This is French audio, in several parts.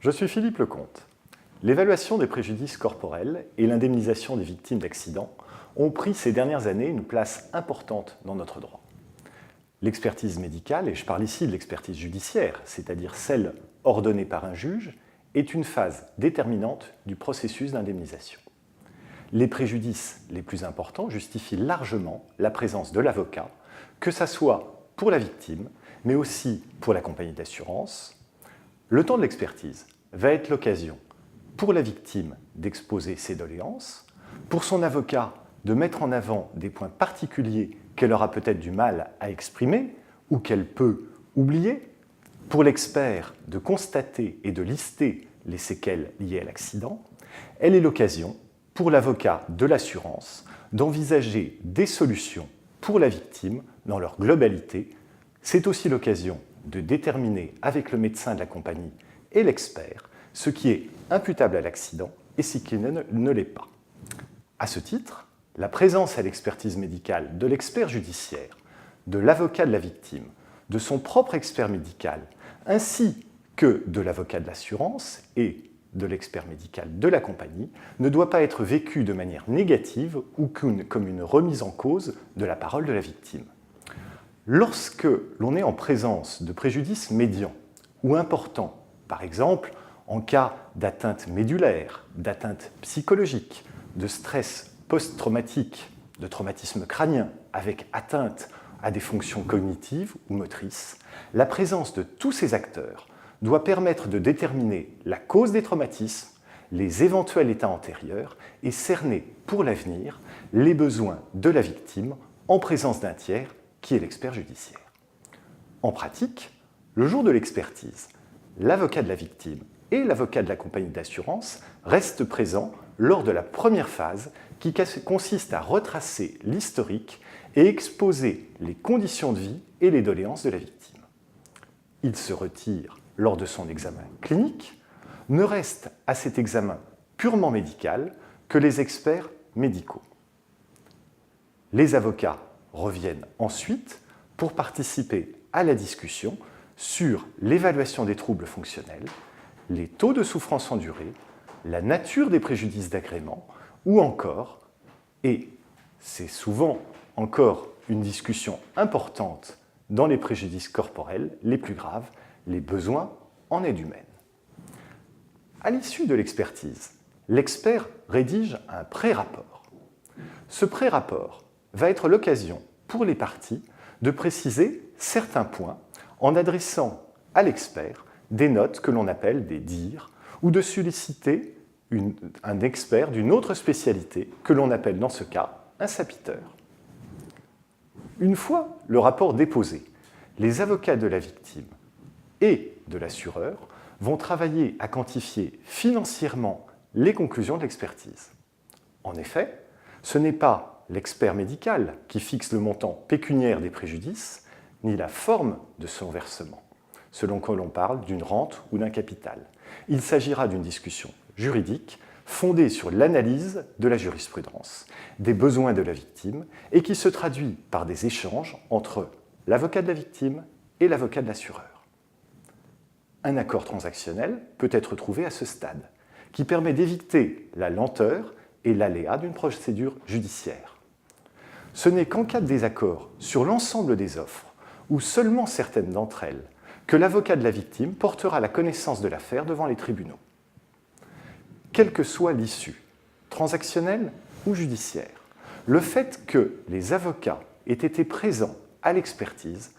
Je suis Philippe Lecomte. L'évaluation des préjudices corporels et l'indemnisation des victimes d'accidents ont pris ces dernières années une place importante dans notre droit. L'expertise médicale, et je parle ici de l'expertise judiciaire, c'est-à-dire celle ordonnée par un juge, est une phase déterminante du processus d'indemnisation. Les préjudices les plus importants justifient largement la présence de l'avocat, que ce soit pour la victime, mais aussi pour la compagnie d'assurance. Le temps de l'expertise va être l'occasion pour la victime d'exposer ses doléances, pour son avocat de mettre en avant des points particuliers qu'elle aura peut-être du mal à exprimer ou qu'elle peut oublier, pour l'expert de constater et de lister les séquelles liées à l'accident. Elle est l'occasion pour l'avocat de l'assurance d'envisager des solutions pour la victime dans leur globalité. C'est aussi l'occasion de déterminer avec le médecin de la compagnie et l'expert ce qui est imputable à l'accident et ce qui ne l'est pas. À ce titre, la présence à l'expertise médicale de l'expert judiciaire, de l'avocat de la victime, de son propre expert médical, ainsi que de l'avocat de l'assurance et de l'expert médical de la compagnie, ne doit pas être vécue de manière négative ou comme une remise en cause de la parole de la victime. Lorsque l'on est en présence de préjudices médians ou importants, par exemple en cas d'atteinte médulaire, d'atteinte psychologique, de stress post-traumatique, de traumatisme crânien avec atteinte à des fonctions cognitives ou motrices, la présence de tous ces acteurs doit permettre de déterminer la cause des traumatismes, les éventuels états antérieurs et cerner pour l'avenir les besoins de la victime en présence d'un tiers qui est l'expert judiciaire. En pratique, le jour de l'expertise, l'avocat de la victime et l'avocat de la compagnie d'assurance restent présents lors de la première phase qui consiste à retracer l'historique et exposer les conditions de vie et les doléances de la victime. Il se retire lors de son examen clinique, ne reste à cet examen purement médical que les experts médicaux. Les avocats reviennent ensuite pour participer à la discussion sur l'évaluation des troubles fonctionnels, les taux de souffrance endurés, la nature des préjudices d'agrément ou encore, et c'est souvent encore une discussion importante dans les préjudices corporels les plus graves, les besoins en aide humaine. À l'issue de l'expertise, l'expert rédige un pré-rapport. Ce pré-rapport va être l'occasion pour les parties de préciser certains points en adressant à l'expert des notes que l'on appelle des dires ou de solliciter un expert d'une autre spécialité que l'on appelle dans ce cas un sapiteur. Une fois le rapport déposé, les avocats de la victime et de l'assureur vont travailler à quantifier financièrement les conclusions de l'expertise. En effet, ce n'est pas l'expert médical qui fixe le montant pécuniaire des préjudices, ni la forme de son versement, selon que l'on parle d'une rente ou d'un capital. Il s'agira d'une discussion juridique fondée sur l'analyse de la jurisprudence, des besoins de la victime et qui se traduit par des échanges entre l'avocat de la victime et l'avocat de l'assureur. Un accord transactionnel peut être trouvé à ce stade, qui permet d'éviter la lenteur et l'aléa d'une procédure judiciaire. Ce n'est qu'en cas de désaccord sur l'ensemble des offres, ou seulement certaines d'entre elles, que l'avocat de la victime portera la connaissance de l'affaire devant les tribunaux. Quelle que soit l'issue, transactionnelle ou judiciaire, le fait que les avocats aient été présents à l'expertise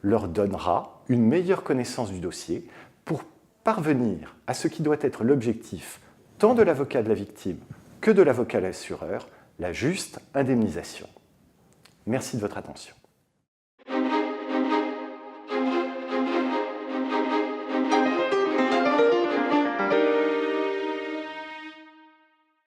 leur donnera une meilleure connaissance du dossier pour parvenir à ce qui doit être l'objectif tant de l'avocat de la victime que de l'avocat de l'assureur, la juste indemnisation. Merci de votre attention.